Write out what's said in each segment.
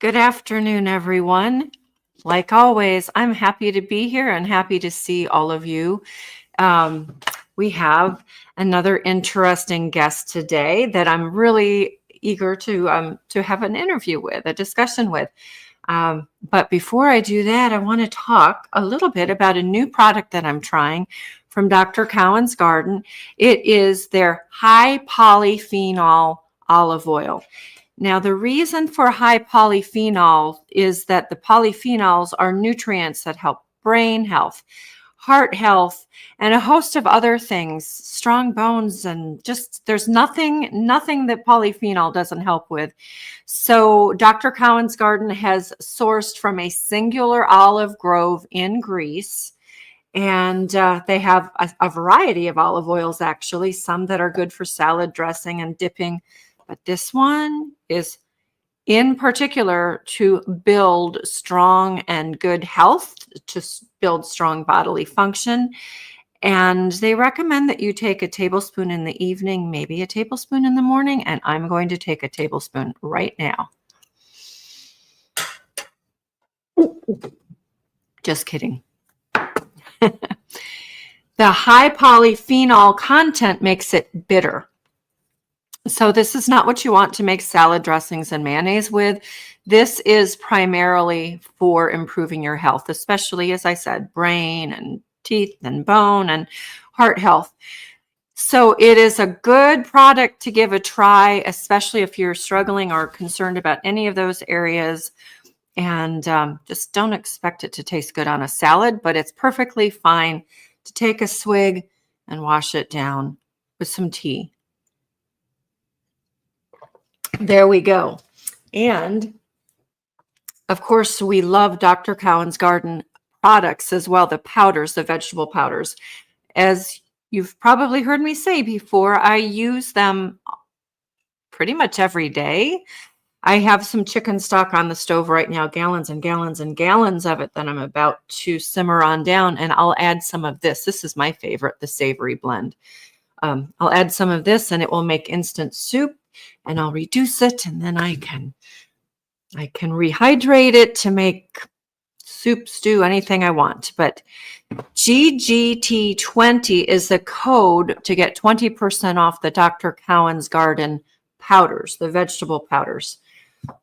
Good afternoon, everyone. Like always, I'm happy to be here and happy to see all of you. We have another interesting guest today that I'm really eager to have an interview with, a discussion with. But before I do that, I want to talk a little bit about a new product that I'm trying from Dr. Cowan's Garden. It is their high polyphenol olive oil. Now, the reason for high polyphenol is that the polyphenols are nutrients that help brain health, heart health, and a host of other things, strong bones, and just there's nothing that polyphenol doesn't help with. So Dr. Cowan's Garden has sourced from a singular olive grove in Greece. And they have a variety of olive oils, actually, some that are good for salad dressing and dipping. But this one is in particular to build strong and good health, to build strong bodily function. And they recommend that you take a tablespoon in the evening, maybe a tablespoon in the morning, and I'm going to take a tablespoon right now. Just kidding. The high polyphenol content makes it bitter. So this is not what you want to make salad dressings and mayonnaise with. This is primarily for improving your health, especially, as I said, brain and teeth and bone and heart health. So it is a good product to give a try, especially if you're struggling or concerned about any of those areas. And just don't expect it to taste good on a salad, but it's perfectly fine to take a swig and wash it down with some tea. There we go. And of course, we love Dr. Cowan's Garden products as well, the powders, the vegetable powders. As you've probably heard me say before, I use them pretty much every day. I have some chicken stock on the stove right now, gallons and gallons and gallons of it that I'm about to simmer on down, and I'll add some of this. This is my favorite, the savory blend. I'll add some of this and it will make instant soup, and I'll reduce it, and then I can rehydrate it to make soup, stew, anything I want. But GGT20 is the code to get 20% off the Dr. Cowan's Garden powders, the vegetable powders.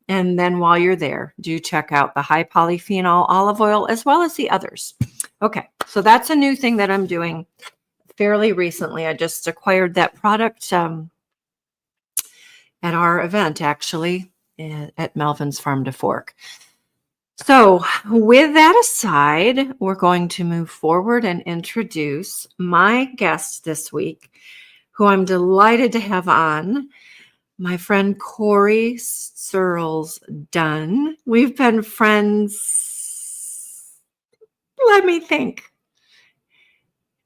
And then while you're there, do check out the high polyphenol olive oil as well as the others. Okay, so that's a new thing that I'm doing fairly recently. I just acquired that product at our event, actually, at Melvin's Farm to Fork. So with that aside, we're going to move forward and introduce my guest this week, who I'm delighted to have on, my friend Corey Dunn. We've been friends, let me think.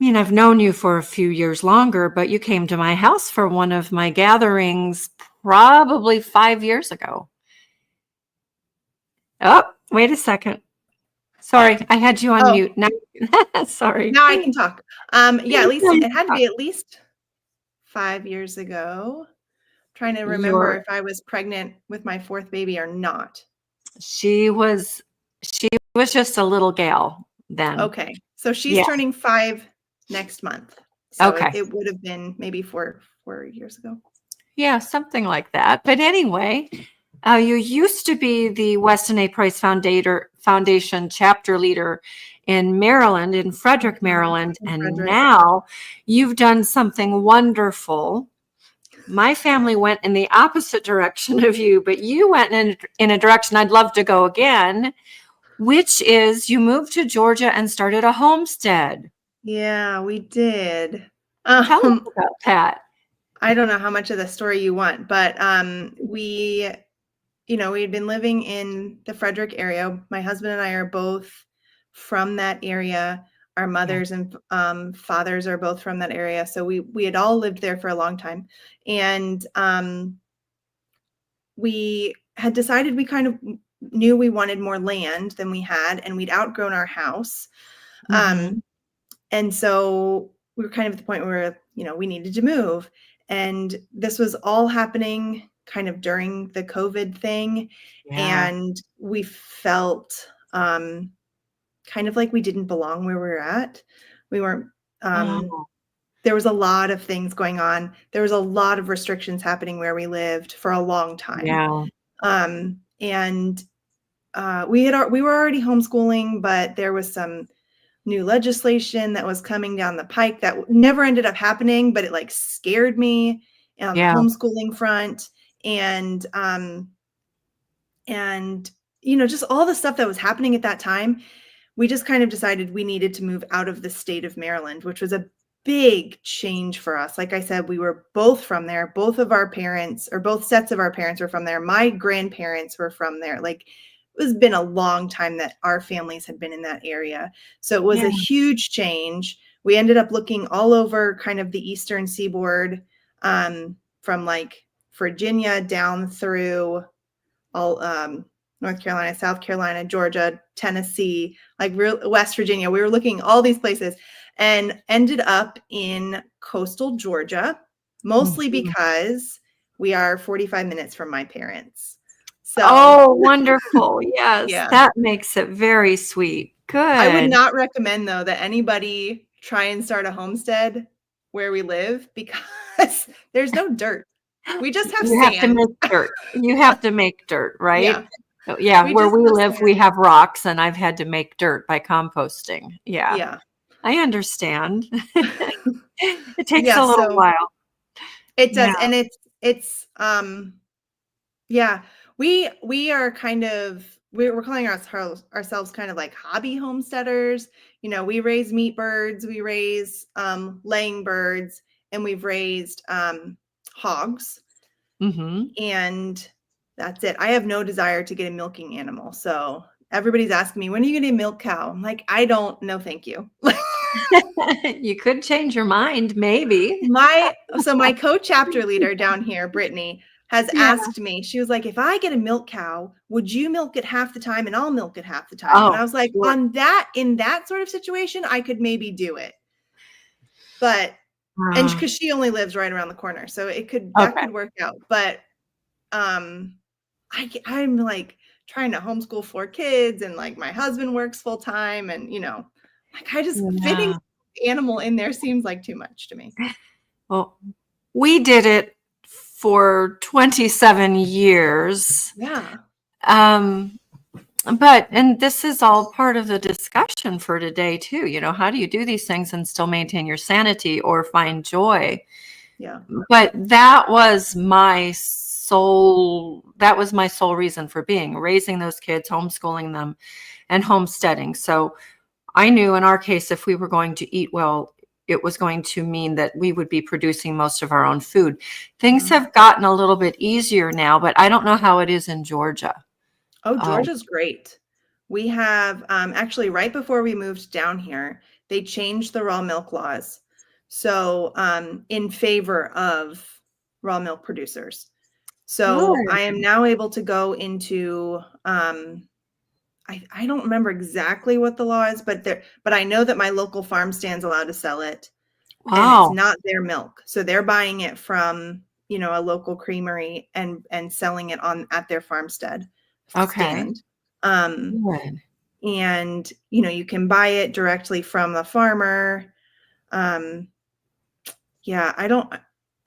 I mean, I've known you for a few years longer, but you came to my house for one of my gatherings probably 5 years ago. Oh, wait a second. Sorry, I had you on mute. Now, sorry. Now I can talk. Yeah, at least it had to be at least 5 years ago. Trying to remember if I was pregnant with my fourth baby or not. She was just a little gal then. Okay, so she's turning 5 next month. So okay, it would have been maybe four years ago. Yeah, something like that. But anyway, you used to be the Weston A Price Foundation chapter leader in Maryland, in Frederick, Maryland, and now you've done something wonderful. My family went in the opposite direction of you, but you went in a direction I'd love to go again, which is you moved to Georgia and started a homestead. Yeah, we did. Tell us about that. I don't know how much of the story you want, but we had been living in the Frederick area. My husband and I are both from that area. Our mothers and fathers are both from that area. So we had all lived there for a long time. And we had decided we kind of knew we wanted more land than we had, and we'd outgrown our house. And so we were kind of at the point where, we needed to move. And this was all happening kind of during the COVID thing. Yeah. And we felt kind of like we didn't belong where we were at. We weren't, Oh, there was a lot of things going on. There was a lot of restrictions happening where we lived for a long time. yeah. And we were already homeschooling, but there was some new legislation that was coming down the pike that never ended up happening, but it like scared me on the Yeah. homeschooling front. And just all the stuff that was happening at that time, we just kind of decided we needed to move out of the state of Maryland, which was a big change for us. Like I said, we were both from there. Both of our parents, or both sets of our parents, were from there. My grandparents were from there. Like, it was been a long time that our families had been in that area. So it was Yeah. a huge change. We ended up looking all over kind of the eastern seaboard, from like Virginia down through all North Carolina, South Carolina, Georgia, Tennessee, like West Virginia. We were looking all these places and ended up in coastal Georgia, mostly Mhm. because we are 45 minutes from my parents. So, Oh, wonderful. Yes, yeah. that makes it very sweet. I would Good. not recommend, though, that anybody try and start a homestead where we live because there's no dirt. We just have You have to sand. make dirt. You have to make dirt, right? Yeah, Oh, yeah, we where just we have live, we sand. have rocks, and I've had to make dirt by composting. Yeah, Yeah. I understand. It takes Yeah, a little so while. it Yeah. does, and it's yeah, we are kind of we're calling ourselves kind of like hobby homesteaders. We raise meat birds, we raise laying birds, and we've raised hogs, Mhm. and that's it. I have no desire to get a milking animal. So everybody's asking me, when are you gonna milk cow? I'm like, I don't know, thank you. You could change your mind, maybe. My co-chapter leader down here, Brittany, has Yeah. asked me, she was like, if I get a milk cow, would you milk it half the time and I'll milk it half the time? And Oh, I was like, sure. in that sort of situation, I could maybe do it. But, and Ah, because she only lives right around the corner, so that okay. could work out. But um I'm like trying to homeschool 4 kids, and like my husband works full time, and like I just fitting Yeah. animal in there seems like too much to me. Well, we did it for 27 years. Yeah. Um, and this is all part of the discussion for today too. How do you do these things and still maintain your sanity or find joy? Yeah. But that was my sole reason for being, raising those kids, homeschooling them, and homesteading. So I knew in our case, if we were going to eat well, it was going to mean that we would be producing most of our own food. Things Mhm. have gotten a little bit easier now, but I don't know how it is in Georgia. Oh, Oh, Georgia's great. We have actually right before we moved down here, they changed the raw milk laws. So in favor of raw milk producers. So I am good. now able to go into I don't remember exactly what the law is, but I know that my local farm stand's allowed to sell it, and it's Wow. not their milk. So they're buying it from, a local creamery and selling it on at their farmstead Okay. stand. Um, Good. and you can buy it directly from the farmer. Um, yeah, I don't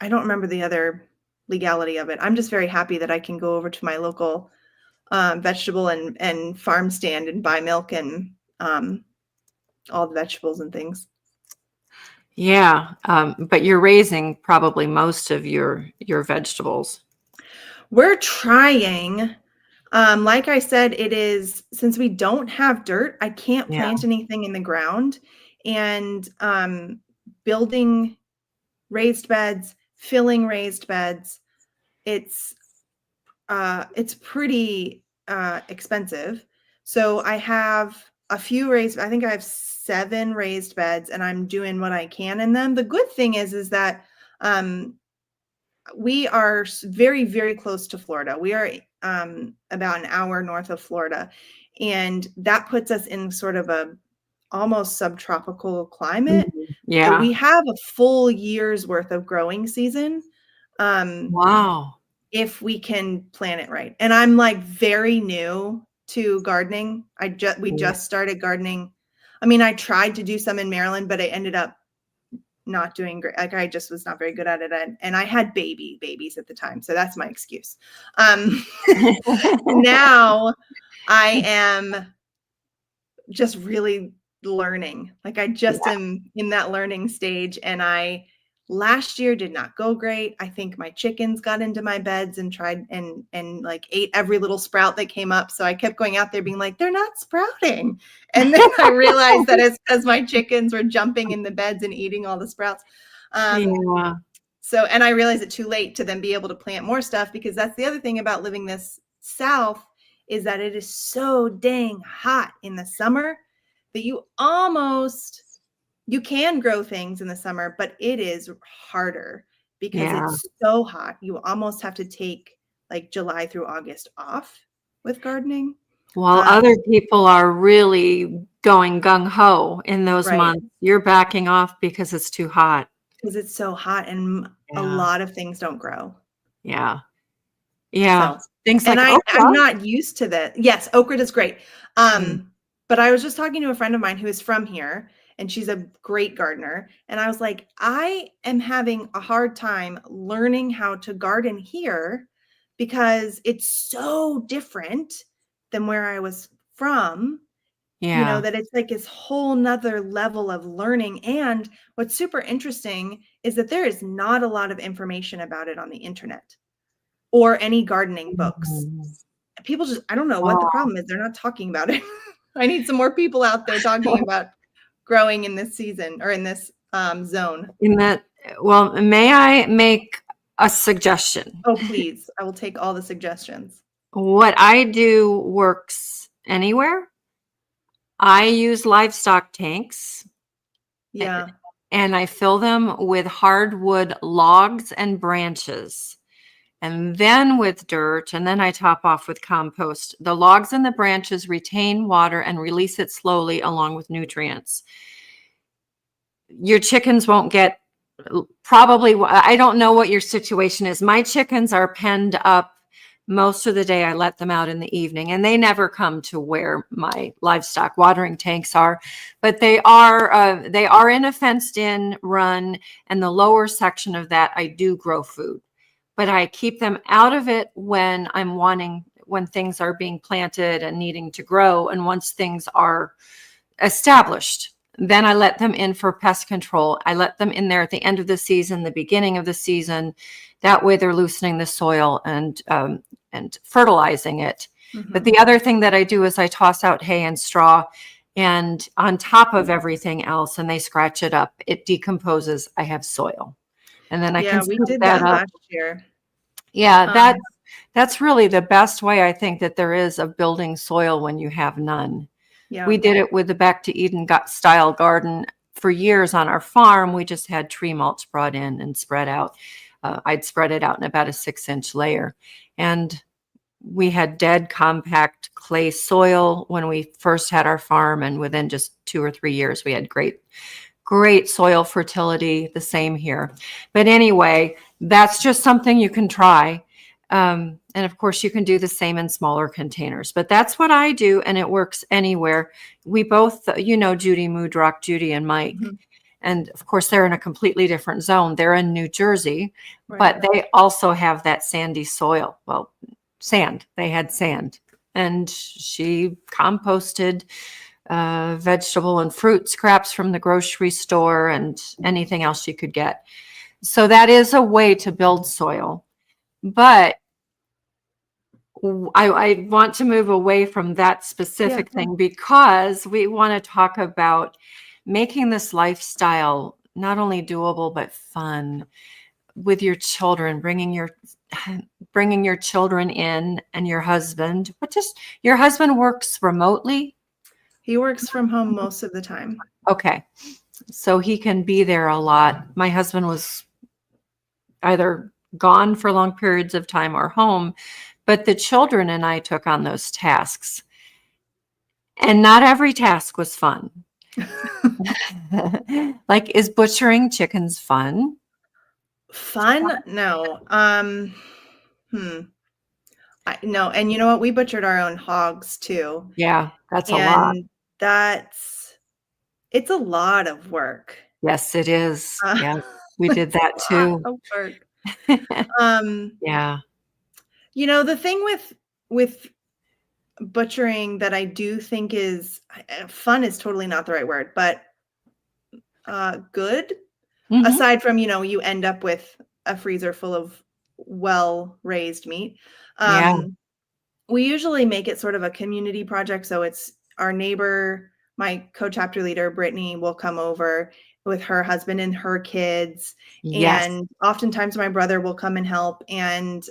remember the other legality of it. I'm just very happy that I can go over to my local vegetable and farm stand and buy milk and all the vegetables and things. Yeah. But you're raising probably most of your vegetables. We're trying. Like I said, it is, since we don't have dirt, I can't Yeah. plant anything in the ground, and building raised beds, filling raised beds, it's pretty expensive. So I have I think I have 7 raised beds, and I'm doing what I can in them. The good thing is that um, we are very, very close to Florida. We are about an hour north of Florida, and that puts us in sort of a almost subtropical climate. Mhm. So Yeah. we have a full year's worth of growing season. Um, Wow. if we can plan it right. And I'm like very new to gardening. We just started gardening. I mean, I tried to do some in Maryland, but I ended up not doing great. Like, I just was not very good at it. And I had babies at the time. So that's my excuse. Now I am just really learning. Like, I just am in that learning stage. And last year did not go great. I think my chickens got into my beds and tried and like ate every little sprout that came up. So I kept going out there being like, they're not sprouting. And then I realized that it's because my chickens were jumping in the beds and eating all the sprouts. So, and I realized it too late to then be able to plant more stuff, because that's the other thing about living this south, is that it is so dang hot in the summer that you can grow things in the summer, but it is harder because it's so hot. You almost have to take like July through August off with gardening. While other people are really going gung-ho in those months, you're backing off because it's too hot. Because it's so hot, and a lot of things don't grow. Yeah. So, things like okra. I'm not used to that. Yes, okra is great. But I was just talking to a friend of mine who is from here, and she's a great gardener. And I was like, I am having a hard time learning how to garden here because it's so different than where I was from. That it's like this whole nother level of learning. And what's super interesting is that there is not a lot of information about it on the internet or any gardening books. People just, I don't know what the problem is. They're not talking about it. I need some more people out there talking about growing in this season or in this zone. Well, may I make a suggestion? Oh, please. I will take all the suggestions. What I do works anywhere. I use livestock tanks. Yeah. And I fill them with hardwood logs and branches, and then with dirt, and then I top off with compost. The logs and the branches retain water and release it slowly along with nutrients. Your chickens won't get, probably, I don't know what your situation is. My chickens are penned up most of the day. I let them out in the evening, and they never come to where my livestock watering tanks are, but they are in a fenced in run, and the lower section of that I do grow food, but I keep them out of it when things are being planted and needing to grow. And once things are established, then I let them in for pest control. I let them in there at the end of the season, the beginning of the season. That way they're loosening the soil and fertilizing it. But the other thing that I do is I toss out hay and straw, and on top of everything else, and they scratch it up, it decomposes. I have soil. And then I can we did that last year. Yeah, that's really the best way, I think, that there is of building soil when you have none. Yeah. We did it with the Back to Eden style garden for years on our farm. We just had tree mulch brought in and spread out. I'd spread it out in about a 6-inch layer. And we had dead, compact clay soil when we first had our farm. And within just 2 or 3 years, we had great soil fertility. The same here. But anyway, that's just something you can try. And of course, you can do the same in smaller containers, but that's what I do, and it works anywhere. We both, Judy Moodrock, Judy and Mike, and of course, they're in a completely different zone. They're in New Jersey, but they also have that sandy soil. Well, sand. They had sand, and she composted vegetable and fruit scraps from the grocery store and anything else she could get. So that is a way to build soil. But I want to move away from that specific thing, because we want to talk about making this lifestyle not only doable, but fun with your children, bringing your children in, and your husband. Your husband works remotely? He works from home most of the time. Okay. So he can be there a lot. My husband was either gone for long periods of time or home, but the children and I took on those tasks, and not every task was fun. Like, is butchering chickens fun? Fun? No. No, and you know what? We butchered our own hogs too. Yeah, that's a lot. And it's a lot of work. Yes, it is. Yeah, we did It's a that lot too. of work. Um, Yeah. the thing with butchering that I do think is fun is totally not the right word, but good. Mhm. Aside from, you end up with a freezer full of well-raised meat. Yeah. We usually make it sort of a community project. So it's our neighbor, my co-chapter leader, Brittany, will come over with her husband and her kids. Yes. And oftentimes my brother will come and help. And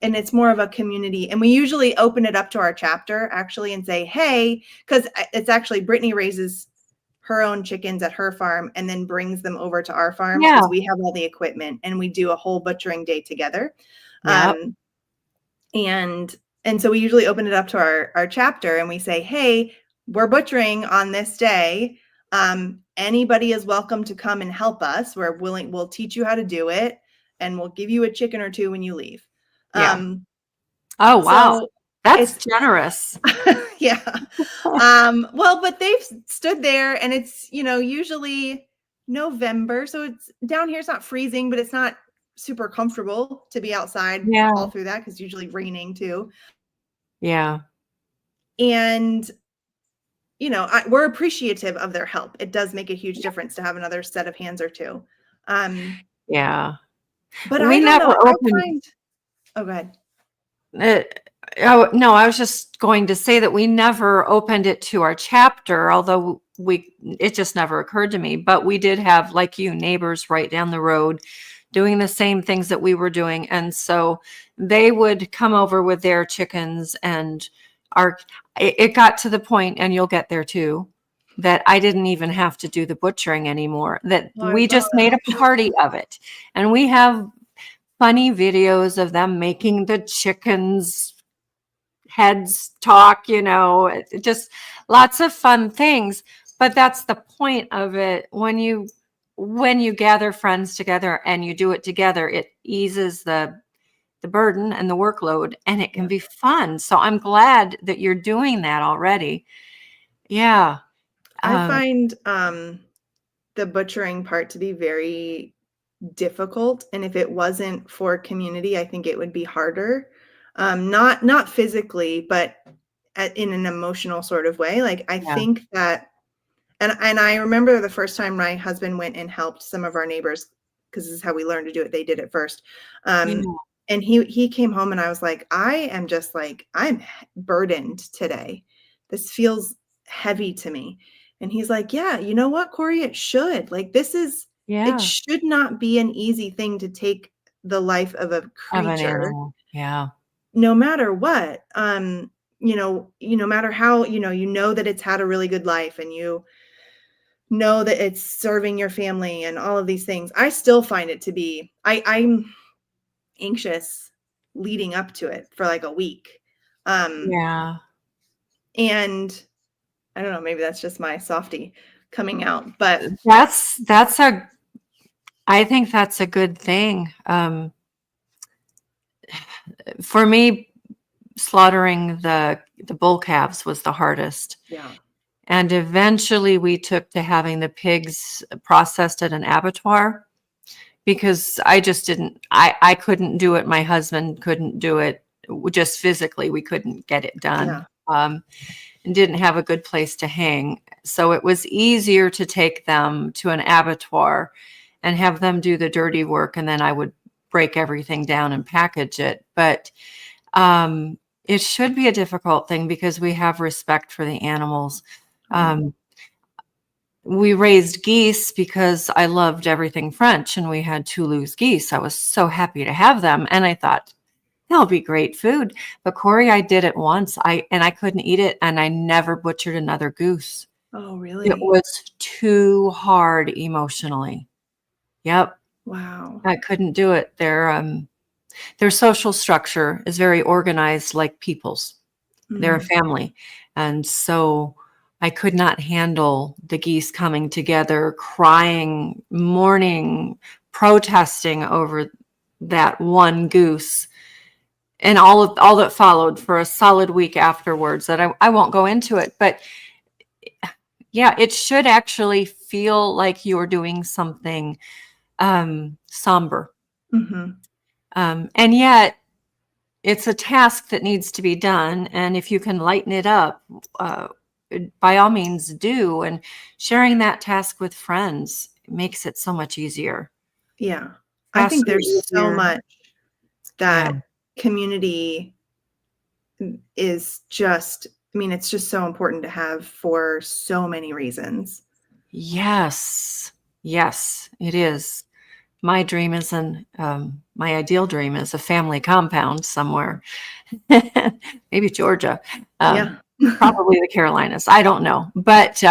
it's more of a community. And we usually open it up to our chapter actually and say, hey, because it's actually Brittany raises her own chickens at her farm and then brings them over to our farm Yeah. because we have all the equipment and we do a whole butchering day together. Yep. And so we usually open it up to our chapter and we say, hey, we're butchering on this day. Anybody is welcome to come and help us. We'll teach you how to do it, and we'll give you a chicken or two when you leave. Yeah. Oh, wow. So That's it's generous. yeah. Well, but they've stood there and it's, usually November. So it's down here. It's not freezing, but it's not super comfortable to be outside Yeah. all through that because it's usually raining too. Yeah. And, we're appreciative of their help. It does make a huge difference to have another set of hands or two. Yeah. But I We don't know. never I opened find, oh, go ahead. No, I was just going to say that we never opened it to our chapter, although it just never occurred to me. But we did have, like you, neighbors right down the road doing the same things that we were doing. And so they would come over with their chickens, and it got to the point, and you'll get there too, that I didn't even have to do the butchering anymore, that Oh, I we love just made it. a party of it. And we have funny videos of them making the chickens heads talk, just lots of fun things. But that's the point of it. When you gather friends together and you do it together, it eases the burden and the workload, and it can Yeah. be fun. So I'm glad that you're doing that already. Yeah. I find the butchering part to be very difficult, and if it wasn't for community, I think it would be harder. Not physically, but in an emotional sort of way. Like I Yeah. think that, and I remember the first time my husband went and helped some of our neighbors, because this is how we learned to do it. They did it first. Yeah. And he came home and I was like, I'm burdened today. This feels heavy to me. And he's like, yeah, you know what, Corey, it should. Like it Yeah. should not be an easy thing to take the life of a Of an creature, animal. Yeah. no matter what. No matter how, that it's had a really good life and you know that it's serving your family and all of these things. I still find it to be, I'm anxious leading up to it for like a week. Yeah. And I don't know, maybe that's just my softie coming out, but I think that's a good thing. For me, slaughtering the bull calves was the hardest. yeah. And eventually we took to having the pigs processed at an abattoir, because I couldn't do it. My husband couldn't do it. Just physically, we couldn't get it Yeah. done. And didn't have a good place to hang. So it was easier to take them to an abattoir and have them do the dirty work. And then I would break everything down and package it. But it should be a difficult thing because we have respect for the animals. We raised geese because I loved everything French, and we had Toulouse geese. I was so happy to have them. And I thought, they'll be great food. But Corey, I did it once. I couldn't eat it, and I never butchered another goose. Oh, It really? was too hard emotionally. Yep. Wow. I couldn't do it. Their social structure is very organized like people's. They're a family. And so I could not handle the geese coming together, crying, mourning, protesting over that one goose. and all that followed for a solid week afterwards that I won't go into it, but yeah, it should actually feel like you're doing something somber. Mhm. And yet it's a task that needs to be done. And if you can lighten it up, uh, by all means do. And sharing that task with friends makes it so much easier. Yeah. I think Faster, there's so easier. much Yeah. that community is just, I mean, it's just so important to have for so many reasons. Yes. Yes, it is. My dream is my ideal dream is a family compound somewhere, maybe Georgia, Yeah. probably the Carolinas. I don't know, but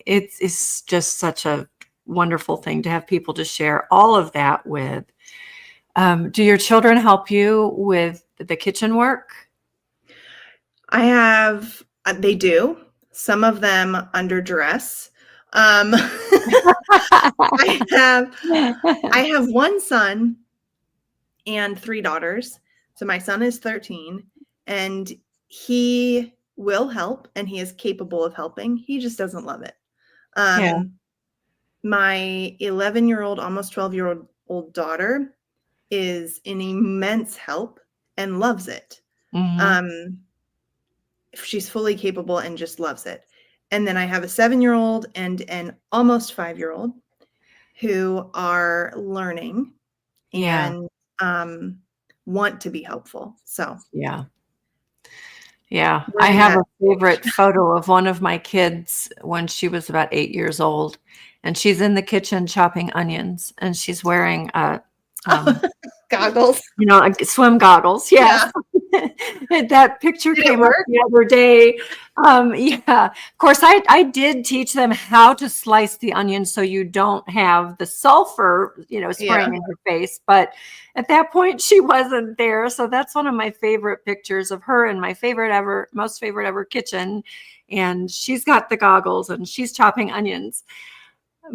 it's just such a wonderful thing to have people to share all of that with. Do your children help you with the kitchen work? I have, they do. Some of them under duress. I have one son and 3 daughters. So my son is 13 and he will help and he is capable of helping. He just doesn't love it. Yeah. My 11-year-old, almost 12-year-old daughter is an immense help and loves it. Mhm. She's fully capable and just loves it. And then I have a 7-year-old and an almost 5-year-old who are learning Yeah. and want to be helpful. So Yeah. Yeah. we're I in have that a favorite photo of one of my kids when she was about 8 years old, and she's in the kitchen chopping onions, and she's wearing um, goggles. swim goggles. Yes. Yeah. That picture Did it came up work? the other day. Yeah. Of course, I did teach them how to slice the onion so you don't have the sulfur, Yeah. spraying in your face. But at that point, she wasn't there. So that's one of my favorite pictures of her in my most favorite ever kitchen. And she's got the goggles and she's chopping onions,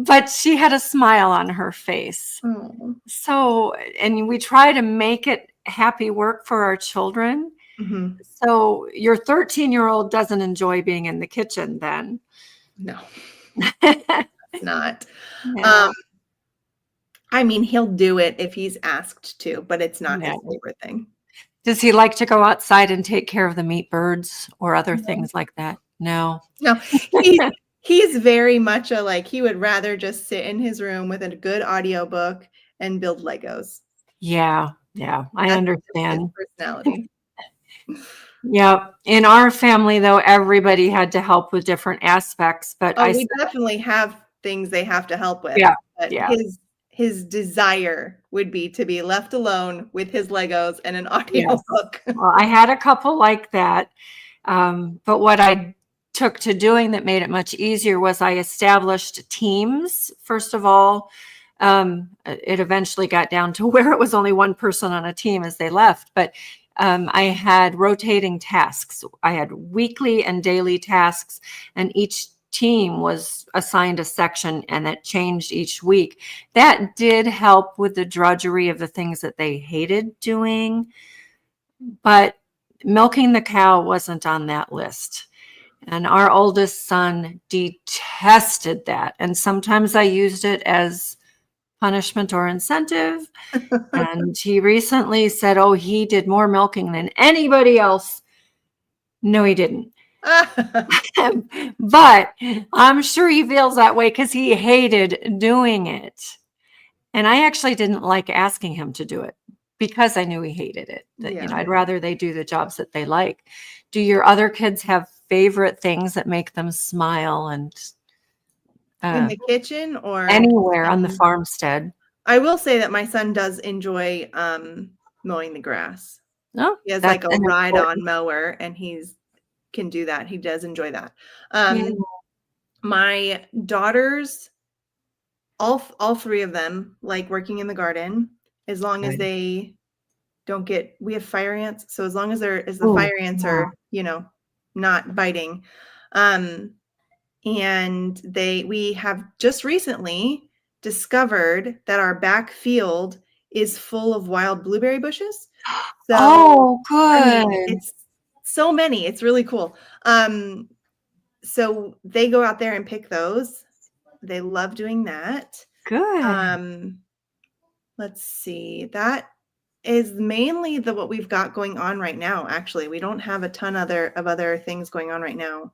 but she had a smile on her face. Oh. So, and we try to make it happy work for our children. Mm-hmm. So your 13-year-old doesn't enjoy being in the kitchen then. No, not. No. I mean, he'll do it if he's asked to, but it's not his No. favorite thing. Does he like to go outside and take care of the meat birds or other things like that? No. No, he's very much he would rather just sit in his room with a good audiobook and build Legos. Yeah. Yeah. I That's just his understand. personality. Yeah. In our family, though, everybody had to help with different aspects, but Oh, we definitely have things they have to help with, yeah. but Yeah. his desire would be to be left alone with his Legos and an Yes. audiobook. Well, I had a couple like that. But what I took to doing that made it much easier was I established teams. First of all, it eventually got down to where it was only one person on a team as they left. But I had rotating tasks. I had weekly and daily tasks, and each team was assigned a section and that changed each week. That did help with the drudgery of the things that they hated doing, but milking the cow wasn't on that list. And our oldest son detested that. And sometimes I used it as punishment or incentive. And he recently said, oh, he did more milking than anybody else. No, he didn't. But I'm sure he feels that way because he hated doing it. And I actually didn't like asking him to do it because I knew he hated it. That, Yeah. I'd rather they do the jobs that they like. Do your other kids have favorite things that make them smile and In the kitchen or anywhere on the farmstead? I will say that my son does enjoy mowing the grass. Oh, He has that's a an ride-on important. mower and can do that. He does enjoy that. Yeah. My daughters, all 3 of them like working in the garden as long as Good. they don't we have fire ants. So as long as the Oh, fire ants yeah. are, not biting. And we have just recently discovered that our back field is full of wild blueberry bushes. So, Oh, I mean, good. it's so many. It's really cool. So they go out there and pick those. They love doing that. Good. Let's see. That is mainly what we've got going on right now. Actually, we don't have a ton of other things going on right now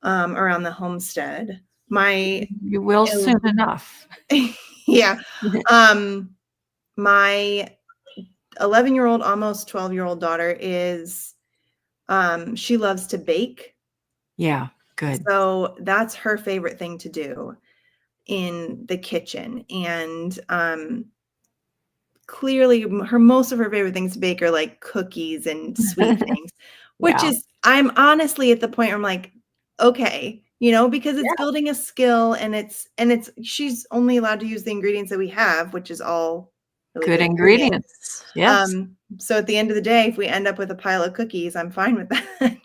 around the homestead. My You will soon enough. yeah. My 11-year-old, almost 12-year-old daughter is she loves to bake. Yeah, good. So that's her favorite thing to do in the kitchen. And clearly most of her favorite things to bake are like cookies and sweet things, which Yeah. is, I'm honestly at the point where I'm like, okay, because it's Yeah. building a skill, and she's only allowed to use the ingredients that we have, which is all really Good good ingredients. ingredients. Yes. So at the end of the day, if we end up with a pile of cookies, I'm fine with that.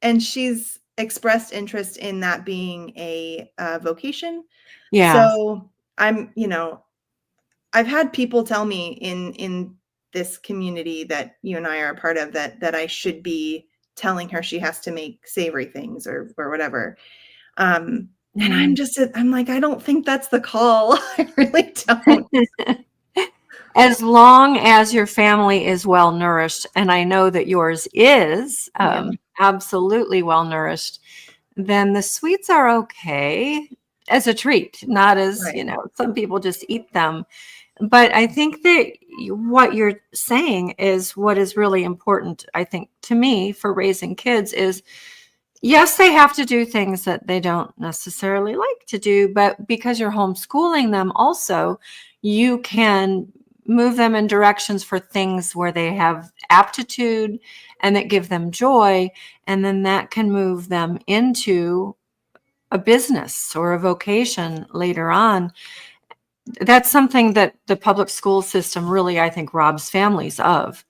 And she's expressed interest in that being a vocation. Yeah. So I'm, I've had people tell me in this community that you and I are a part of that I should be telling her she has to make savory things or whatever. And I'm like, I don't think that's the call. I really don't. As long as your family is well nourished, and I know that yours is Yeah. absolutely well nourished, then the sweets are okay as a treat, not as, Right. some people just eat them. But I think that what you're saying is what is really important, I think, to me for raising kids is, yes, they have to do things that they don't necessarily like to do, but because you're homeschooling them also, you can move them in directions for things where they have aptitude and that give them joy. And then that can move them into a business or a vocation later on. That's something that the public school system really, I think, robs families of,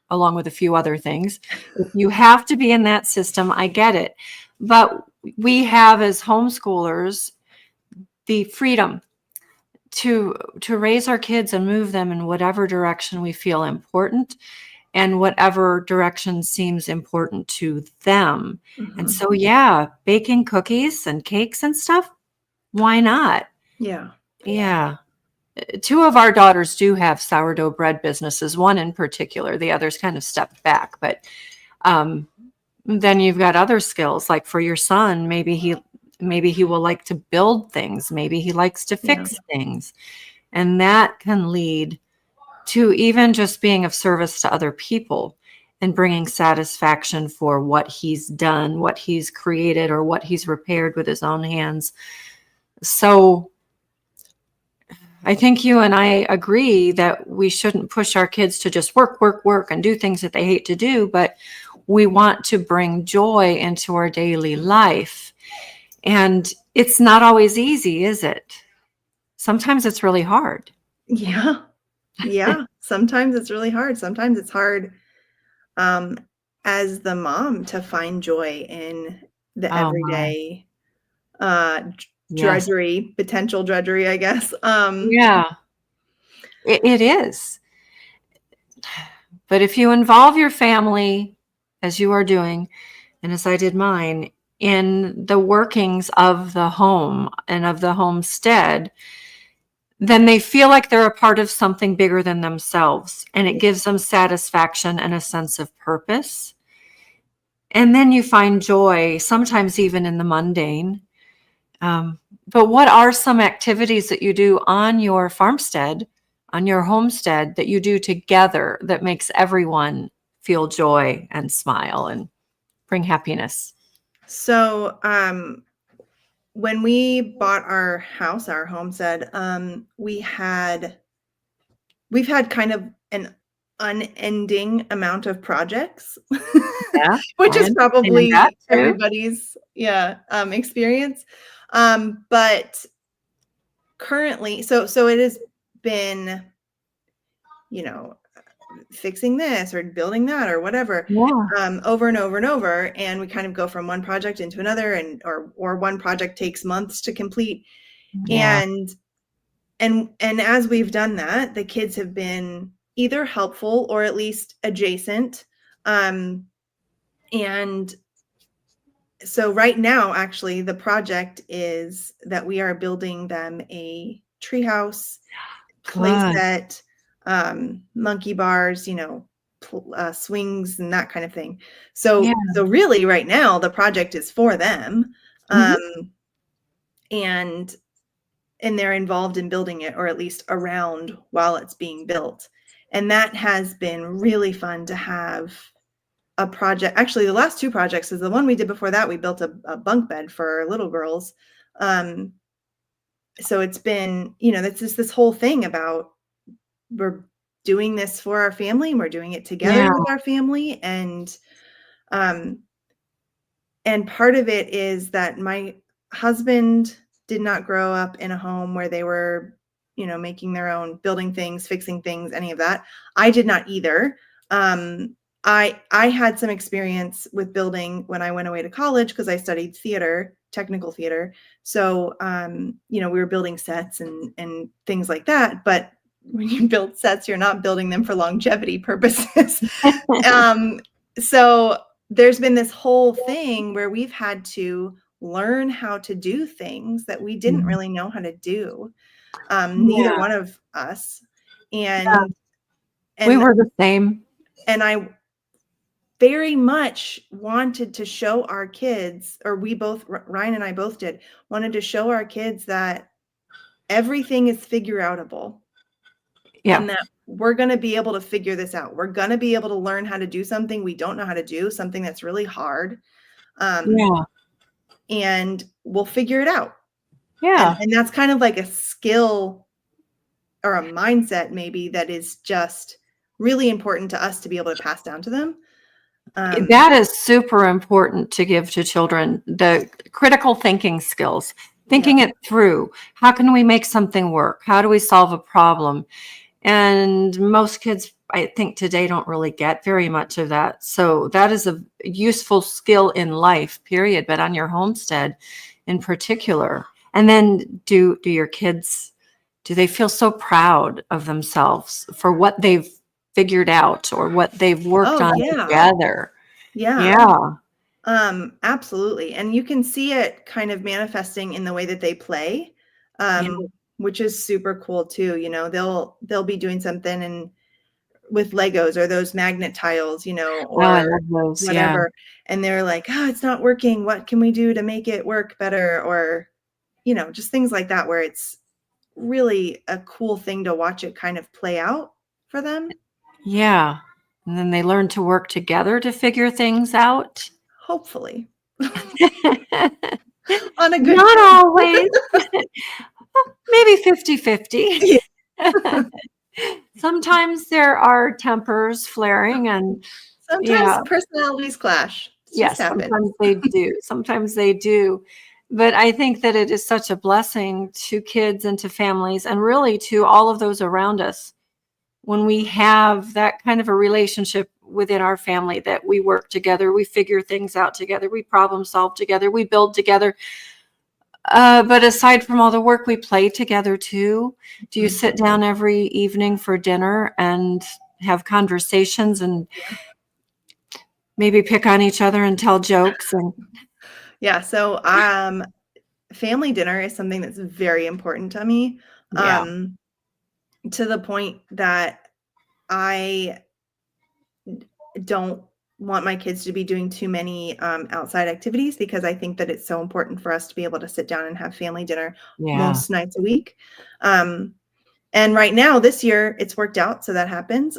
along with a few other things. If you have to be in that system, I get it. But we have, as homeschoolers, the freedom to raise our kids and move them in whatever direction we feel important and whatever direction seems important to them. And so, yeah, baking cookies and cakes and stuff, why not? Yeah. Yeah. Two of our daughters do have sourdough bread businesses, one in particular. The others kind of stepped back. But then you've got other skills, like for your son, maybe he will like to build things. Maybe he likes to fix things. And that can lead to even just being of service to other people and bringing satisfaction for what he's done, what he's created, or what he's repaired with his own hands. So I think you and I agree that we shouldn't push our kids to just work, work, work and do things that they hate to do, but we want to bring joy into our daily life. And it's not always easy, is it? Sometimes it's really hard. Yeah. Yeah. Sometimes it's really hard. Sometimes it's hard as the mom to find joy in the Oh my. everyday Yes. drudgery, potential drudgery, I guess. Yeah, it is. But if you involve your family, as you are doing, and as I did mine, in the workings of the home and of the homestead, then they feel like they're a part of something bigger than themselves. And it gives them satisfaction and a sense of purpose. And then you find joy, sometimes even in the mundane. But what are some activities that you do on your farmstead, on your homestead, that you do together that makes everyone feel joy and smile and bring happiness? So, when we bought our house, our homestead, we've had kind of an unending amount of projects, Yeah, which I is understand that probably too. everybody's experience. But currently, so it has been, fixing this or building that or whatever, Yeah, over and over and over, and we kind of go from one project into another, and or one project takes months to complete. yeah, And and as we've done that, the kids have been either helpful or at least adjacent. And so right now, actually, the project is that we are building them a treehouse, play Good. set, monkey bars, swings and that kind of thing. Yeah. So really right now the project is for them. Mhm. And they're involved in building it, or at least around while it's being built. And that has been really fun to have a project. Actually, the last two projects is the one we did before that. We built a bunk bed for little girls. So it's been, that's just this whole thing about we're doing this for our family and we're doing it together Yeah. with our family. And part of it is that my husband did not grow up in a home where they were, making their own, building things, fixing things, any of that. I did not either. I had some experience with building when I went away to college because I studied theater, technical theater. So, we were building sets and things like that. But when you build sets, you're not building them for longevity purposes. So there's been this whole thing where we've had to learn how to do things that we didn't Mhm. really know how to do. Neither Yeah. one of us. Yeah. And We and were the same. and I very much wanted to show our kids, or we both, Ryan and I both did, wanted to show our kids that everything is figure outable Yeah. and that we're going to be able to figure this out. We're going to be able to learn how to do something we don't know how to do, something that's really hard. Yeah. And we'll figure it out. Yeah. And that's kind of like a skill or a mindset maybe that is just really important to us to be able to pass down to them. That is super important to give to children, the critical thinking skills, thinking Yeah. it through. How can we make something work? How do we solve a problem? And most kids, I think today, don't really get very much of that. So that is a useful skill in life, period, but on your homestead in particular. And then do your kids, do they feel so proud of themselves for what they've figured out or what they've worked Oh, on yeah. together? Yeah. Yeah. Absolutely. And you can see it kind of manifesting in the way that they play, Yeah. which is super cool too. They'll be doing something and with Legos or those magnet tiles, Oh, I or love those. Yeah. whatever. And they're like, oh, it's not working. What can we do to make it work better? Or, just things like that, where it's really a cool thing to watch it kind of play out for them. Yeah. And then they learn to work together to figure things out. Hopefully. On a good Not day. always. Maybe 50-50. Yeah. Sometimes there are tempers flaring and Sometimes yeah, personalities clash. It just yes, happens. sometimes they do. Sometimes they do. But I think that it is such a blessing to kids and to families and really to all of those around us when we have that kind of a relationship within our family, that we work together, we figure things out together, we problem solve together, we build together. But aside from all the work, we play together too. Do you sit down every evening for dinner and have conversations and maybe pick on each other and tell jokes? And Yeah. So, family dinner is something that's very important to me. yeah, To the point that I don't want my kids to be doing too many outside activities, because I think that it's so important for us to be able to sit down and have family dinner yeah, most nights a week. And right now, this year, it's worked out, so that happens.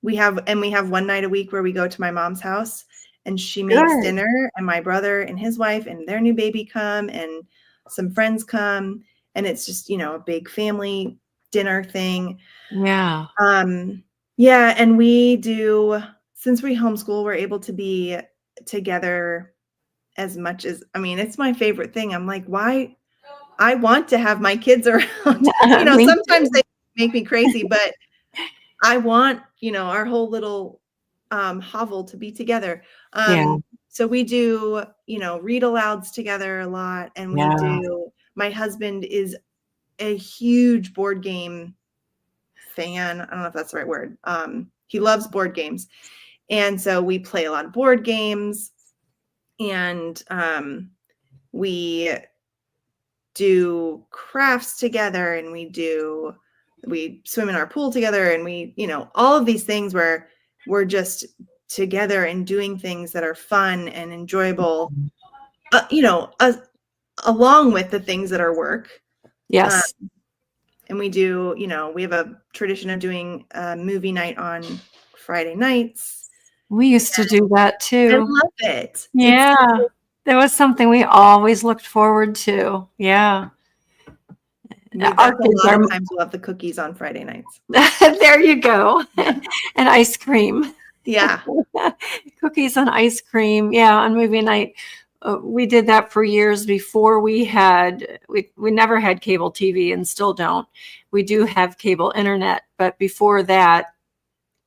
We have one night a week where we go to my mom's house, and she makes good. dinner, and my brother and his wife and their new baby come, and some friends come, and it's just, a big family dinner thing. Yeah, Yeah, and we do, since we homeschool, we're able to be together as much as, it's my favorite thing. I'm like, why? I want to have my kids around. me Sometimes too. they make me crazy, but I want, our whole little hovel to be together. Yeah, So we do, read alouds together a lot, and yeah, my husband is a huge board game fan. I don't know if that's the right word. He loves board games. And so we play a lot of board games, and we do crafts together, and we swim in our pool together, and we, all of these things where we're just together and doing things that are fun and enjoyable, along with the things that are work. Yes. And we do, we have a tradition of doing a movie night on Friday nights. We used to do that too. I love it. Yeah. That was something we always looked forward to. Yeah. That's a lot of times we'll have the cookies on Friday nights. There you go. Yeah. And ice cream. Yeah. Cookies and ice cream. Yeah. On movie night. We did that for years before we never had cable TV, and still don't. We do have cable internet, but before that,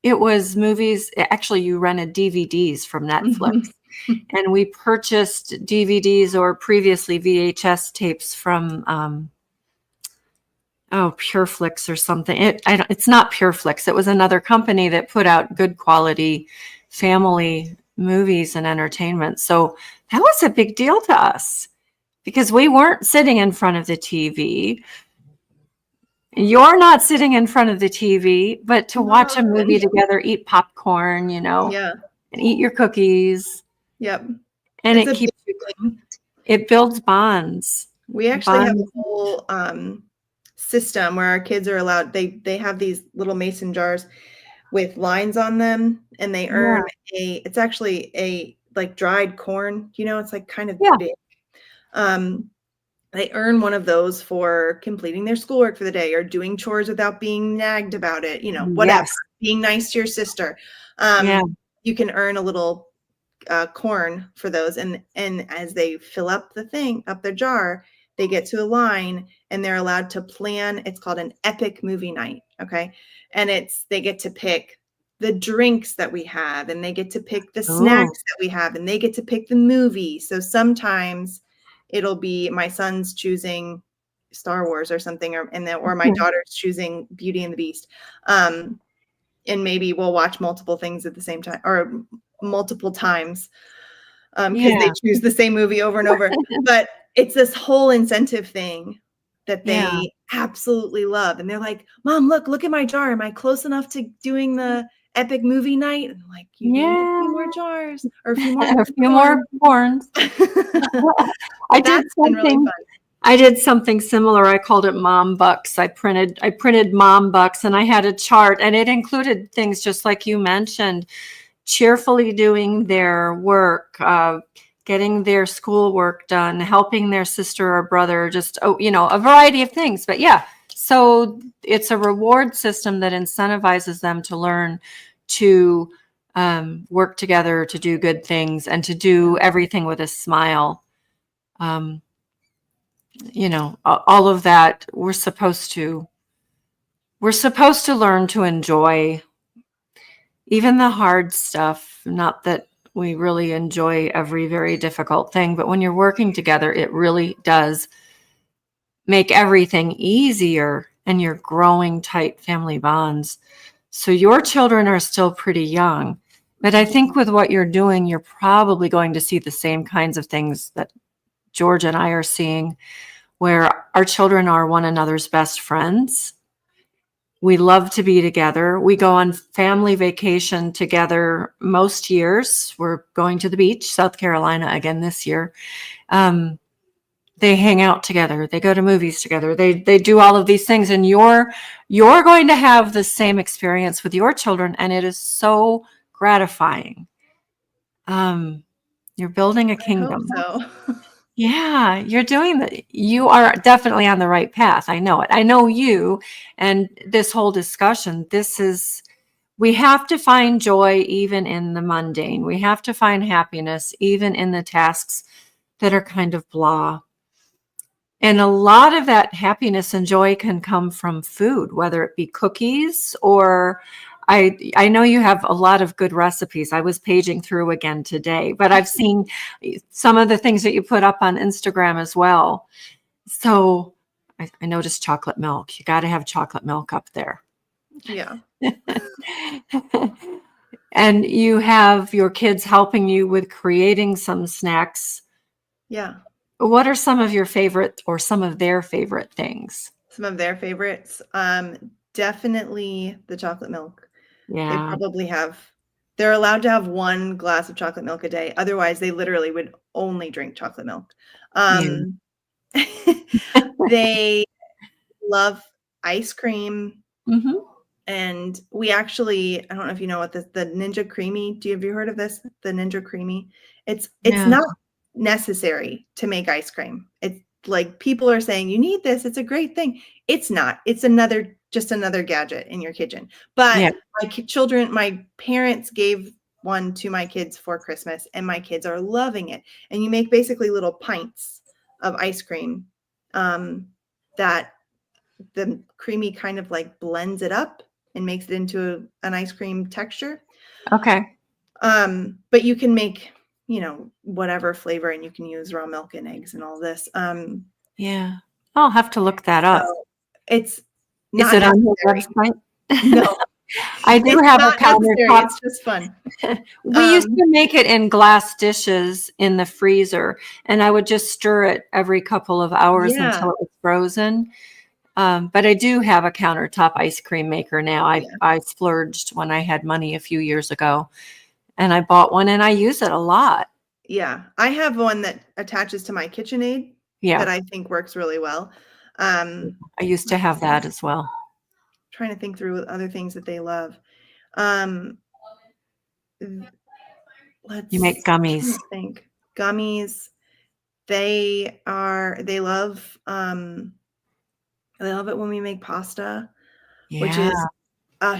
it was movies. Actually, you rented DVDs from Netflix, and we purchased DVDs or previously VHS tapes from PureFlix or something. It's not PureFlix. It was another company that put out good quality family movies and entertainment. So that was a big deal to us because we weren't sitting in front of the TV. You're not sitting in front of the TV, but to watch a movie together, eat popcorn, yeah, and eat your cookies. Yep. And it builds bonds. We actually have a whole system where our kids are allowed, they have these little mason jars with lines on them, and they earn it's actually a like dried corn, it's like kind of big. They earn one of those for completing their schoolwork for the day, or doing chores without being nagged about it, whatever, being nice to your sister. You can earn a little corn for those, and as they fill up their jar, they get to a line, and they're allowed to plan. It's called an epic movie night. Okay. And they get to pick the drinks that we have, and they get to pick the snacks that we have, and they get to pick the movie. So sometimes it'll be my son's choosing Star Wars or something, or my daughter's choosing Beauty and the Beast. And maybe we'll watch multiple things at the same time, or multiple times, because they choose the same movie over and over. But it's this whole incentive thing that they absolutely love. And they're like, Mom, look at my jar. Am I close enough to doing the epic movie night? And I'm like, you need a few more jars, or a few more corns. I did something similar. I called it Mom Bucks. I printed Mom Bucks, and I had a chart, and it included things just like you mentioned, cheerfully doing their work, getting their schoolwork done, helping their sister or brother, just, a variety of things. But so it's a reward system that incentivizes them to learn to work together, to do good things, and to do everything with a smile. All of that we're supposed to learn to enjoy, even the hard stuff. Not that we really enjoy every very difficult thing, but when you're working together, it really does make everything easier, and you're growing tight family bonds. So your children are still pretty young, but I think with what you're doing, you're probably going to see the same kinds of things that George and I are seeing, where our children are one another's best friends. We love to be together. We go on family vacation together most years. We're going to the beach, South Carolina again this year. They hang out together. They go to movies together. They do all of these things, and you're going to have the same experience with your children, and it is so gratifying. You're building a kingdom. I hope so. Yeah, you're doing that. You are definitely on the right path. I know it. I know you, and this whole discussion, we have to find joy even in the mundane. We have to find happiness even in the tasks that are kind of blah. And a lot of that happiness and joy can come from food, whether it be cookies or I know you have a lot of good recipes. I was paging through again today, but I've seen some of the things that you put up on Instagram as well. So I noticed chocolate milk. You got to have chocolate milk up there. Yeah. And you have your kids helping you with creating some snacks. Yeah. What are some of your favorite or some of their favorite things? Some of their favorites. Definitely the chocolate milk. They Yeah. probably they're allowed to have 1 glass of chocolate milk a day. Otherwise, they literally would only drink chocolate milk. Yeah. They love ice cream. Hmm. And we actually, I don't know if you know what the Ninja Creamy. Have you heard of this? The Ninja Creamy. It's Yeah. not necessary to make ice cream. It's like people are saying you need this. It's a great thing. It's not. It's just another gadget in your kitchen. But Yeah. my parents gave one to my kids for Christmas, and my kids are loving it. And you make basically little pints of ice cream that the creamy kind of like blends it up and makes it into an ice cream texture. Okay. But you can make, whatever flavor, and you can use raw milk and eggs and all this. Yeah. I'll have to look that up. So it's Is not it on your necessary. website? No, I do it's have a not necessary. countertop. It's just fun. We used to make it in glass dishes in the freezer, and I would just stir it every couple of hours Yeah. until it was frozen. But I do have a countertop ice cream maker now. I splurged when I had money a few years ago, and I bought one, and I use it a lot. Yeah. I have one that attaches to my KitchenAid Yeah. that I think works really well. I used to have that as well. Trying to think through other things that they love. You make gummies. Think gummies. They love it when we make pasta, which Yeah. is a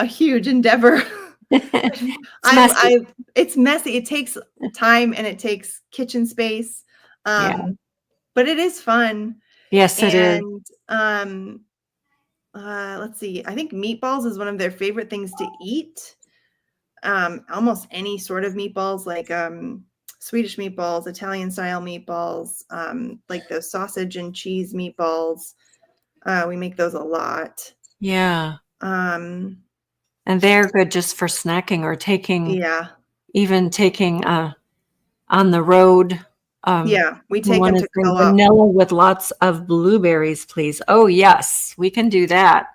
huge endeavor. It's messy. It's messy. It takes time and it takes kitchen space. Yeah. But it is fun. Yes, it is. And let's see. I think meatballs is one of their favorite things to eat. Almost any sort of meatballs, like Swedish meatballs, Italian style meatballs, like those sausage and cheese meatballs. We make those a lot. Yeah. And they're good just for snacking or even taking on the road. We take them to Cowan. Vanilla with lots of blueberries, please. Oh, yes, we can do that.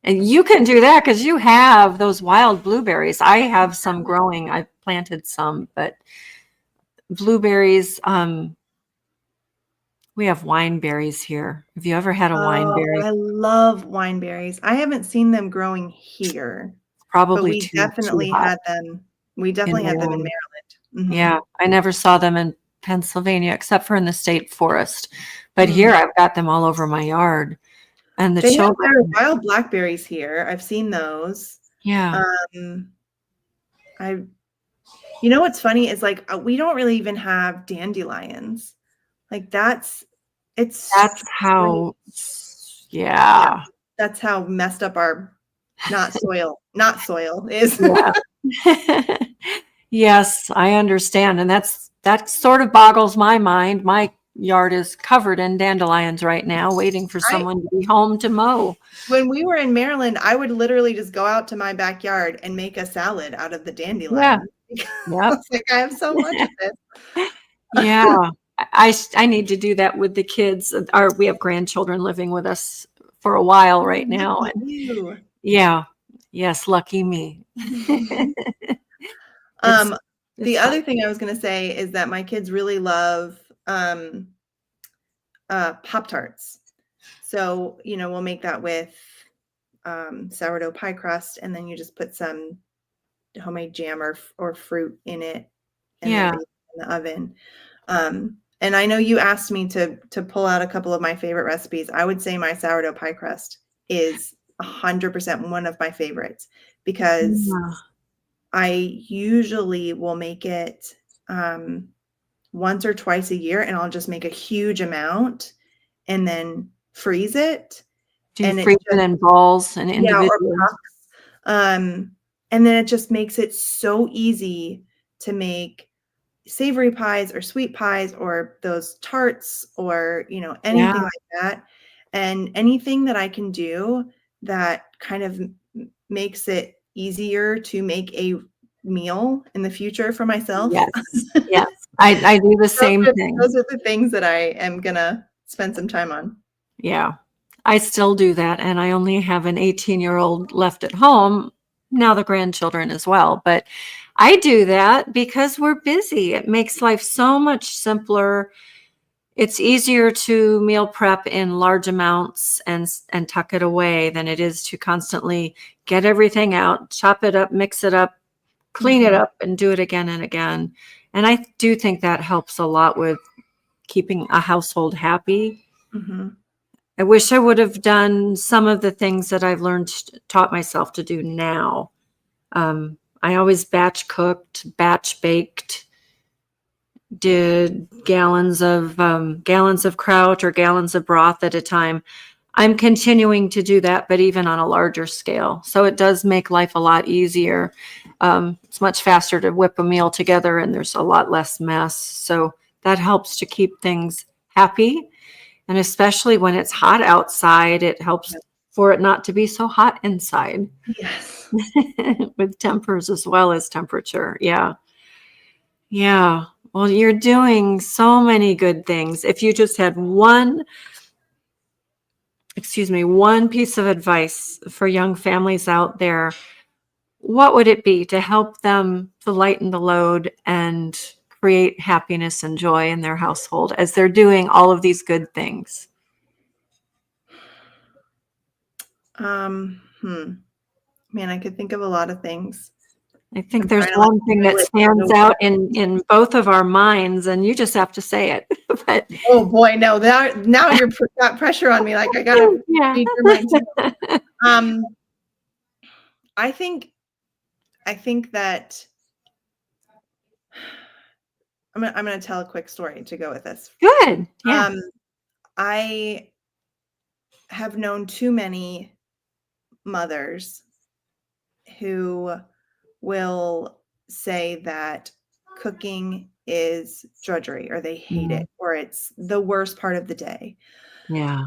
And you can do that because you have those wild blueberries. I have some growing. I've planted some, but blueberries, we have wine berries here. Have you ever had a wine berry? I love wine berries. I haven't seen them growing here. Probably but we definitely had them. We definitely had them in Maryland. Mm-hmm. Yeah, I never saw them in Pennsylvania except for in the state forest. But here I've got them all over my yard. And they have wild blackberries here. I've seen those. Yeah. What's funny is like we don't really even have dandelions. Like that's how that's how messed up our not soil is. Yeah. Yes, I understand. And that sort of boggles my mind. My yard is covered in dandelions right now, waiting for someone to be home to mow. When we were in Maryland, I would literally just go out to my backyard and make a salad out of the dandelion. Yeah. I was like, I have so much of this. Yeah. I need to do that with the kids. We have grandchildren living with us for a while right now. And yeah. Yes, lucky me. The other thing I was going to say is that my kids really love Pop-Tarts. So, we'll make that with sourdough pie crust, and then you just put some homemade jam or fruit in it and then bake it in the oven. And I know you asked me to pull out a couple of my favorite recipes. I would say my sourdough pie crust is 100% one of my favorites because I usually will make it once or twice a year, and I'll just make a huge amount and then freeze it. Do you freeze it in balls and individual? Or pucks. And then it just makes it so easy to make savory pies or sweet pies or those tarts or, anything like that. And anything that I can do that kind of makes it easier to make a meal in the future for myself. Yes. Yes. I do the same thing. Those are the things that I am going to spend some time on. Yeah. I still do that. And I only have an 18-year-old left at home. Now the grandchildren as well. But I do that because we're busy. It makes life so much simpler. It's easier to meal prep in large amounts and tuck it away than it is to constantly get everything out, chop it up, mix it up, clean it up, and do it again and again. And I do think that helps a lot with keeping a household happy. Mm-hmm. I wish I would have done some of the things that I've taught myself to do now. I always batch cooked, batch baked, did gallons of kraut or gallons of broth at a time. I'm continuing to do that, but even on a larger scale. So it does make life a lot easier. It's much faster to whip a meal together and there's a lot less mess. So that helps to keep things happy. And especially when it's hot outside, it helps for it not to be so hot inside. Yes. With tempers as well as temperature. Yeah. Yeah. Well, you're doing so many good things. If you just had one piece of advice for young families out there, what would it be to help them to lighten the load and create happiness and joy in their household as they're doing all of these good things? Man, I could think of a lot of things. I think there's one thing that stands out in both of our minds, and you just have to say it. But oh boy, no! Now you're got pressure on me. Like I gotta read your mind too. I think that I'm gonna tell a quick story to go with this. Good. Yeah. I have known too many mothers who will say that cooking is drudgery or they hate it or it's the worst part of the day. Yeah.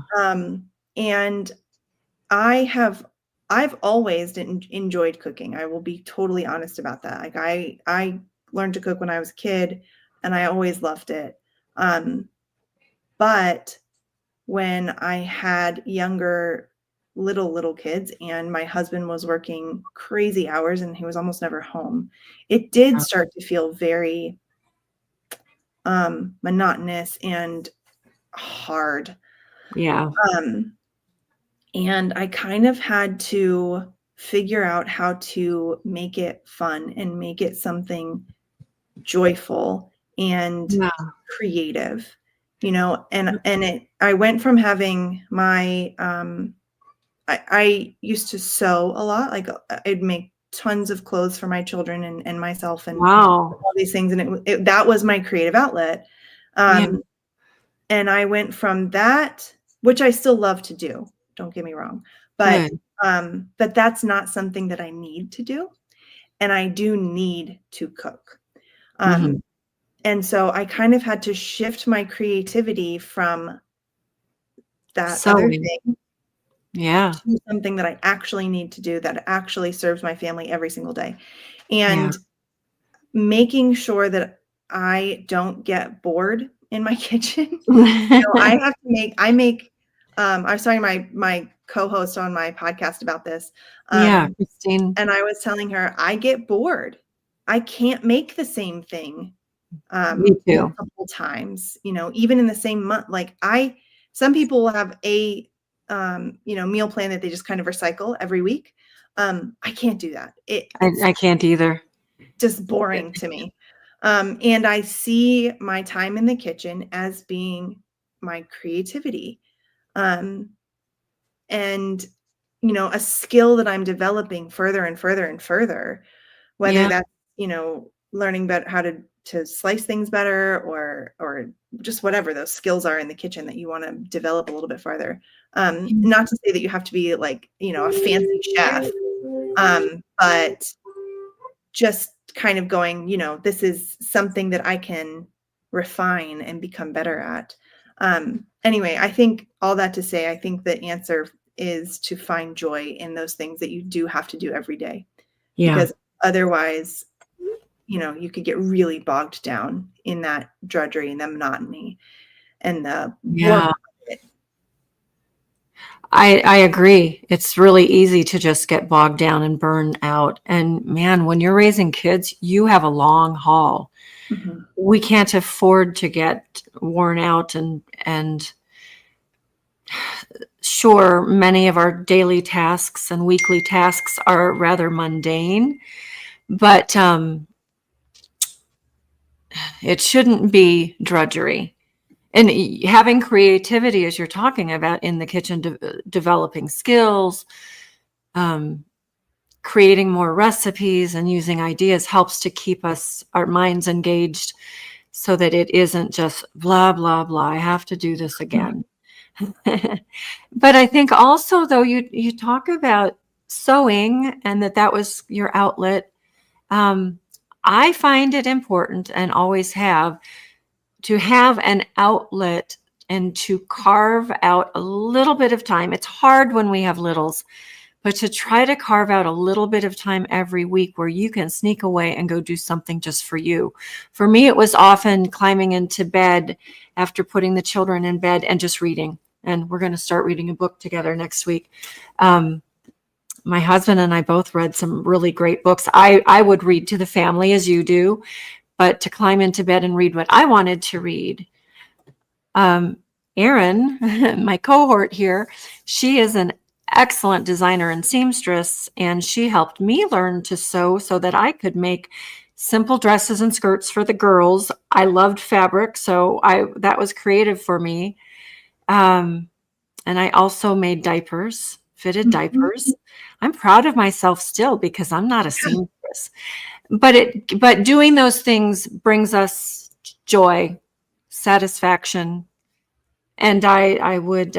And I've always enjoyed cooking. I will be totally honest about that. Like I learned to cook when I was a kid and I always loved it. But when I had younger little kids and my husband was working crazy hours and he was almost never home, it did start to feel very monotonous and hard. Yeah. And I kind of had to figure out how to make it fun and make it something joyful and creative, and I went from having my, I used to sew a lot. Like I'd make tons of clothes for my children and myself and all these things. And that was my creative outlet. And I went from that, which I still love to do. Don't get me wrong, but that's not something that I need to do. And I do need to cook. And so I kind of had to shift my creativity from that other thing to something that I actually need to do that actually serves my family every single day. And making sure that I don't get bored in my kitchen. I have to I was talking to my co-host on my podcast about this. Christine. And I was telling her, I get bored. I can't make the same thing multiple times, even in the same month. Like some people will have a meal plan that they just kind of recycle every week. I can't do that. I can't either. Just boring to me. And I see my time in the kitchen as being my creativity. And a skill that I'm developing further and further and further, whether that's, learning about how to slice things better or just whatever those skills are in the kitchen that you want to develop a little bit farther. Not to say that you have to be like, a fancy chef, but just kind of going, this is something that I can refine and become better at. Anyway, I think all that to say, I think the answer is to find joy in those things that you do have to do every day. Yeah. Because otherwise, you could get really bogged down in that drudgery and the monotony and the work. I agree. It's really easy to just get bogged down and burn out. And man, when you're raising kids, you have a long haul. Mm-hmm. We can't afford to get worn out and sure, many of our daily tasks and weekly tasks are rather mundane, but it shouldn't be drudgery. And having creativity, as you're talking about in the kitchen, developing skills, creating more recipes and using ideas helps to keep our minds engaged so that it isn't just blah, blah, blah. I have to do this again. But I think also, though, you talk about sewing and that was your outlet. I find it important and always have to have an outlet and to carve out a little bit of time. It's hard when we have littles, but to try to carve out a little bit of time every week where you can sneak away and go do something just for you. For me, it was often climbing into bed after putting the children in bed and just reading. And we're going to start reading a book together next week. My husband and I both read some really great books. I would read to the family as you do, but to climb into bed and read what I wanted to read. Erin, my cohort here, she is an excellent designer and seamstress, and she helped me learn to sew so that I could make simple dresses and skirts for the girls. I loved fabric, so that was creative for me. And I also made diapers, fitted diapers. I'm proud of myself still because I'm not a seamstress. But doing those things brings us joy, satisfaction. And I would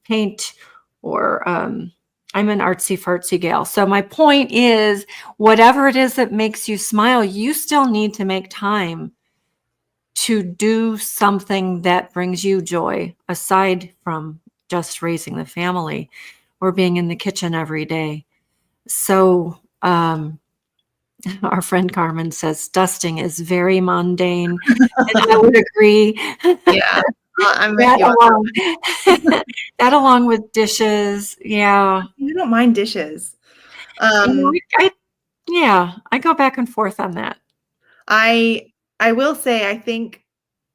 paint or I'm an artsy fartsy gal. So my point is, whatever it is that makes you smile, you still need to make time to do something that brings you joy aside from just raising the family or being in the kitchen every day. So our friend Carmen says dusting is very mundane, and I would agree. Yeah, I'm with you. That along with dishes, yeah. You don't mind dishes. I go back and forth on that. I will say, I think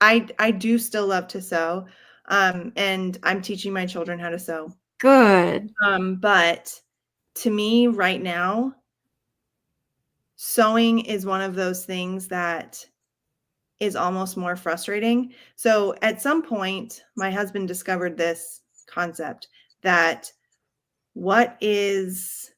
I do still love to sew, and I'm teaching my children how to sew. Good. But to me right now, sewing is one of those things that is almost more frustrating. So at some point, my husband discovered this concept that what is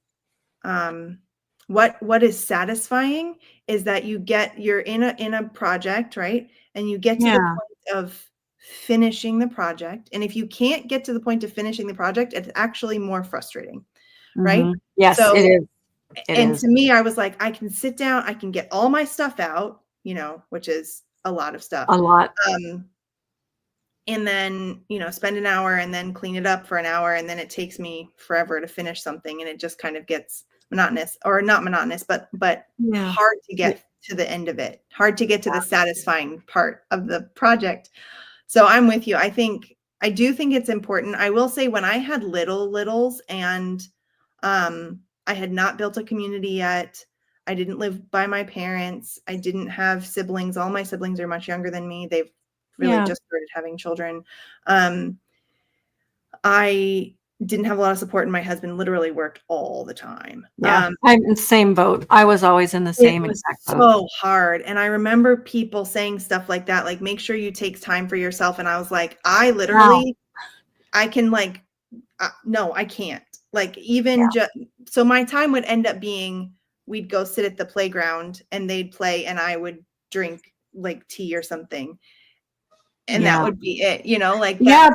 satisfying is that you're in a project, right? And you get to the point of finishing the project. And if you can't get to the point of finishing the project, it's actually more frustrating, right? Yes, so, it is. To me, I was like, I can sit down, I can get all my stuff out, which is a lot of stuff. A lot. And then, spend an hour and then clean it up for an hour. And then it takes me forever to finish something. And it just kind of gets monotonous, or not monotonous, but hard to get to the end of it, hard to get to the satisfying part of the project. So I'm with you. I do think it's important. I will say, when I had littles and I had not built a community yet, I didn't live by my parents, I didn't have siblings. All my siblings are much younger than me. They've really just started having children. I didn't have a lot of support, and my husband literally worked all the time. I'm in the same boat. I was always in the same exact boat. So hard. And I remember people saying stuff like that, like, make sure you take time for yourself. And I was like, I literally, I can no, I can't. So my time would end up being, we'd go sit at the playground and they'd play and I would drink tea or something. And that would be it,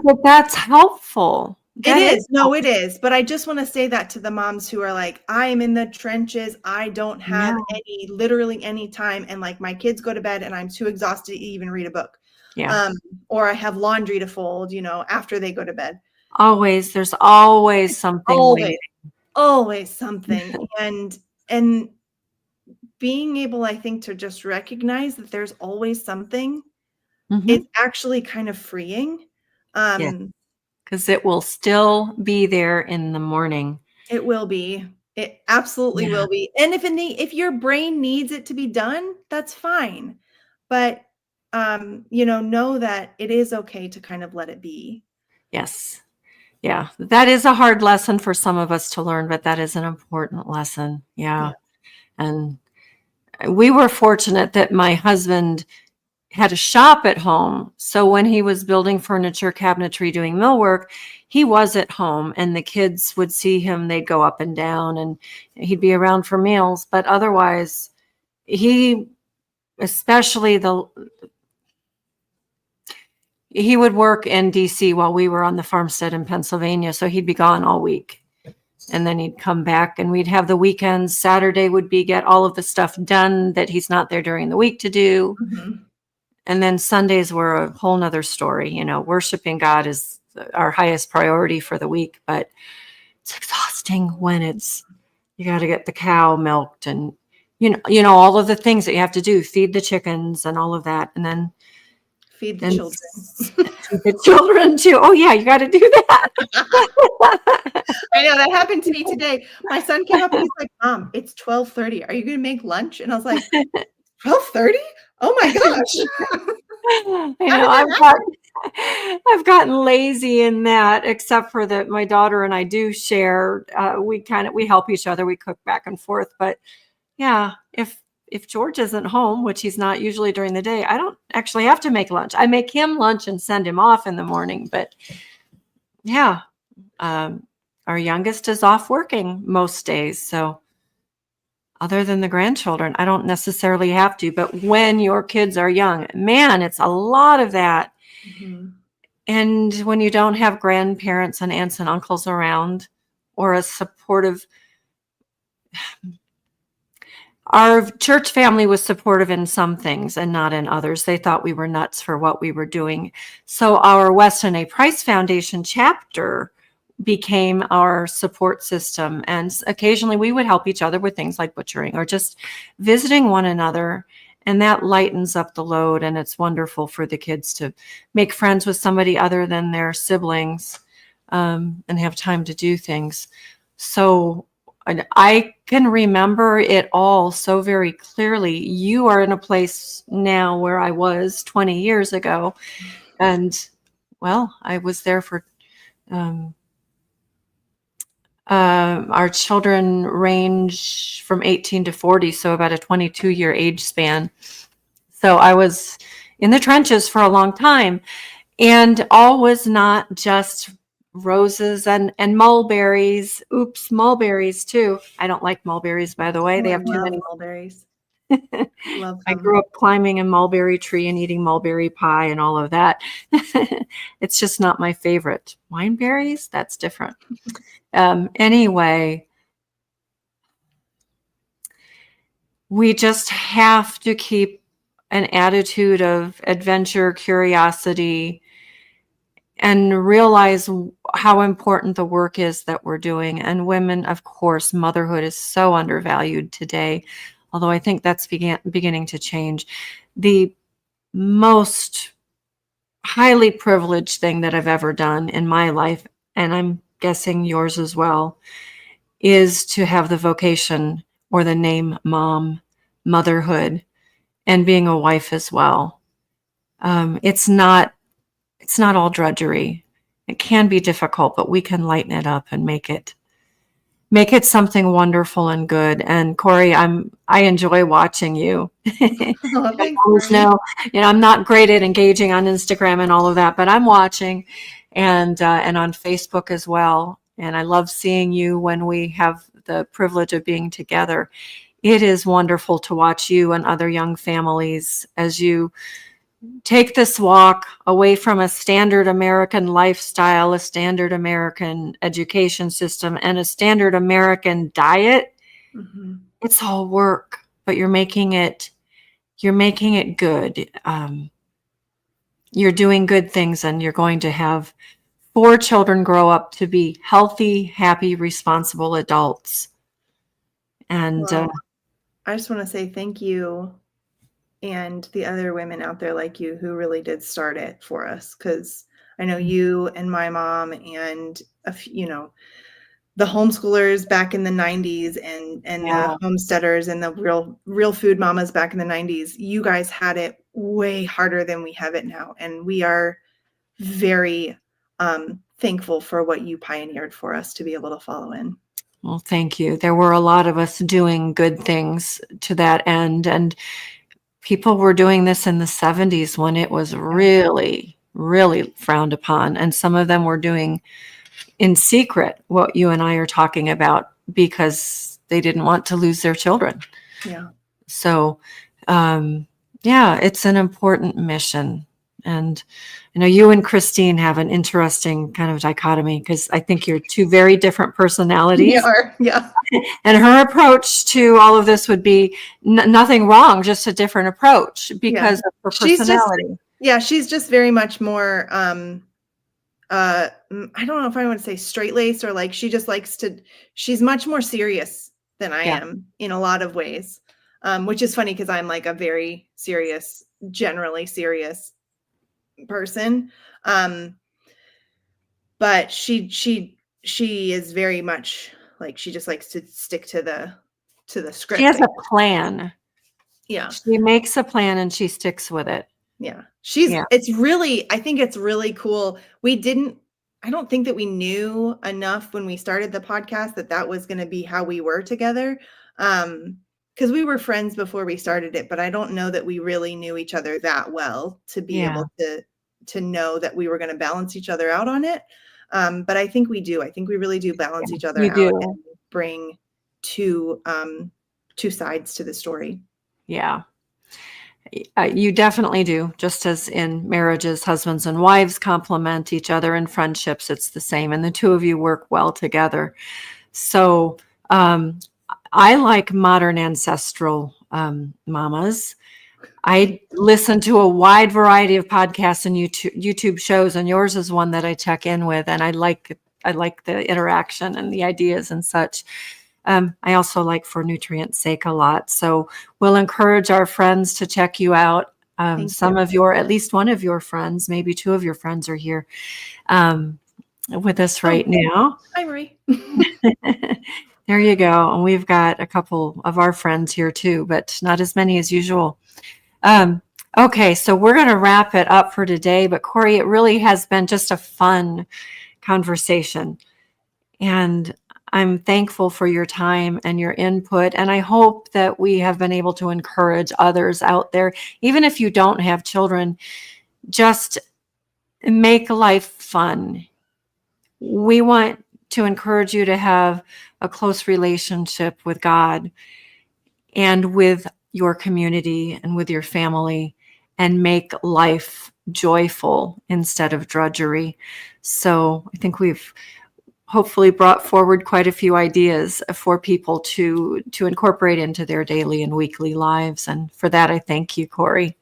but that's helpful. It That is is. No, it is. But I just want to say that to the moms who are like, I'm in the trenches. I don't have yeah, literally any time. And like my kids go to bed and I'm too exhausted to even read a book. yeah. Or I have laundry to fold, after they go to bed. Always, there's always something Always, waiting. always something. And being able, I think, to just recognize that there's always something, Hmm. it's actually kind of freeing. Yeah, because it will still be there in the morning. It will be. It absolutely Yeah. will be. And if your brain needs it to be done, that's fine. But know that it is okay to kind of let it be. Yes. Yeah. That is a hard lesson for some of us to learn, but that is an important lesson. Yeah. Yeah. And we were fortunate that my husband had a shop at home. So when he was building furniture, cabinetry, doing millwork, he was at home and the kids would see him. They'd go up and down and he'd be around for meals. But otherwise, he, especially he would work in DC while we were on the farmstead in Pennsylvania. So he'd be gone all week. And then he'd come back and we'd have the weekends. Saturday would be get all of the stuff done that he's not there during the week to do. Mhm. And then Sundays were a whole nother story. Worshiping God is our highest priority for the week, but it's exhausting when you got to get the cow milked and, all of the things that you have to do, feed the chickens and all of that. And then Feed the and children. feed the children too. Oh yeah, you got to do that. I know that happened to me today. My son came up and he's like, Mom, it's 12:30. Are you going to make lunch? And I was like, 12:30? Oh my gosh. I How know did that happen? I've gotten lazy in that, except for that my daughter and I do share. We help each other. We cook back and forth. But yeah, if George isn't home, which he's not usually during the day, I don't actually have to make lunch. I make him lunch and send him off in the morning. But yeah, our youngest is off working most days, so. Other than the grandchildren, I don't necessarily have to, but when your kids are young, man, it's a lot of that. Mhm. And when you don't have grandparents and aunts and uncles around or a supportive, our church family was supportive in some things and not in others. They thought we were nuts for what we were doing. So our Weston A Price Foundation chapter became our support system. And occasionally we would help each other with things like butchering or just visiting one another. And that lightens up the load. And it's wonderful for the kids to make friends with somebody other than their siblings, and have time to do things. So and I can remember it all so very clearly. You are in a place now where I was 20 years ago. And well, I was there for um, our children range from 18 to 40, so about a 22-year age span. So I was in the trenches for a long time, and all was not just roses and mulberries. Oops, mulberries too. I don't like mulberries, by the way. Oh, They I have too love many. mulberries. Love I them. grew up climbing a mulberry tree and eating mulberry pie and all of that. It's just not my favorite. Wineberries, that's different. Anyway, we just have to keep an attitude of adventure, curiosity, and realize how important the work is that we're doing. And women, of course, motherhood is so undervalued today, although I think that's beginning to change. The most highly privileged thing that I've ever done in my life, and I'm guessing yours as well, is to have the vocation or the name mom, motherhood, and being a wife as well. It's not all drudgery. It can be difficult, but we can lighten it up and make it something wonderful and good. And Corey, I enjoy watching you. Oh, I thanks, always Marie. know, I'm not great at engaging on Instagram and all of that, but I'm watching and on Facebook as well. And I love seeing you when we have the privilege of being together. It is wonderful to watch you and other young families as you take this walk away from a standard American lifestyle, a standard American education system, and a standard American diet. Mhm. It's all work, but you're making it good. You're doing good things, and you're going to have 4 children grow up to be healthy, happy, responsible adults. And Well, I just want to say thank you and the other women out there like you who really did start it for us, because I know you and my mom and the homeschoolers back in the 90s and yeah, the homesteaders and the real food mamas back in the 90s. You guys had it way harder than we have it now, and we are very thankful for what you pioneered for us to be able to follow in. well, thank you. There were a lot of us doing good things to that end, and people were doing this in the 70s when it was really, really frowned upon. And some of them were doing in secret what you and I are talking about because they didn't want to lose their children. Yeah. So, yeah, it's an important mission. And I know you and Christine have an interesting kind of dichotomy because I think you're 2 very different personalities. We are, yeah. And her approach to all of this would be nothing wrong, just a different approach because of her personality. She's just very much more, I don't know if I want to say straight-laced, or like she just likes to, she's much more serious than I am in a lot of ways, which is funny because I'm like a very serious, generally serious person. But she is very much like, she just likes to stick to the script. She has a plan. Yeah. She makes a plan and she sticks with it. Yeah. It's really, I think it's really cool. I don't think that we knew enough when we started the podcast that was going to be how we were together. Because we were friends before we started it, but I don't know that we really knew each other that well to be able to know that we were going to balance each other out on it. But I think we do. I think we really do balance each other out and bring two sides to the story. Yeah. You definitely do. Just as in marriages, husbands and wives complement each other. In friendships, it's the same. And the 2 of you work well together. So I like Modern Ancestral Mamas. I listen to a wide variety of podcasts and YouTube shows, and yours is one that I check in with. And I like the interaction and the ideas and such. I also like For Nutrient's Sake a lot. So we'll encourage our friends to check you out. At least one of your friends, maybe 2 of your friends are here with us right now. Hi, Marie. There you go. And we've got a couple of our friends here too, but not as many as usual. Okay, so we're going to wrap it up for today. But Corey, it really has been just a fun conversation. And I'm thankful for your time and your input. And I hope that we have been able to encourage others out there, even if you don't have children, just make life fun. We want to encourage you to have a close relationship with God and with your community and with your family, and make life joyful instead of drudgery. So I think we've hopefully brought forward quite a few ideas for people to incorporate into their daily and weekly lives. And for that, I thank you, Corey.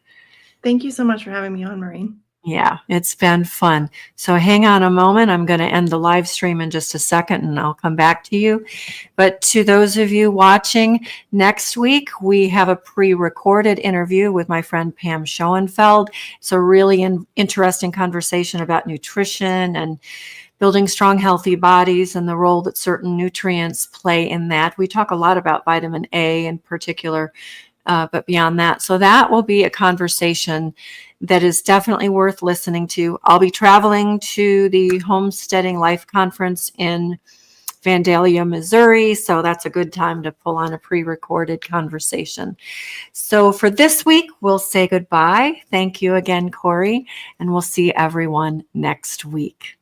Thank you so much for having me on, Marie. Yeah, it's been fun. So hang on a moment. I'm going to end the live stream in just a second and I'll come back to you. But to those of you watching, next week, we have a pre-recorded interview with my friend Pam Schoenfeld. It's a really interesting conversation about nutrition and building strong, healthy bodies and the role that certain nutrients play in that. We talk a lot about vitamin A in particular, but beyond that. So that will be a conversation that is definitely worth listening to. I'll be traveling to the Homesteading Life Conference in Vandalia, Missouri. So that's a good time to pull on a pre-recorded conversation. So for this week, we'll say goodbye. Thank you again, Corey, and we'll see everyone next week.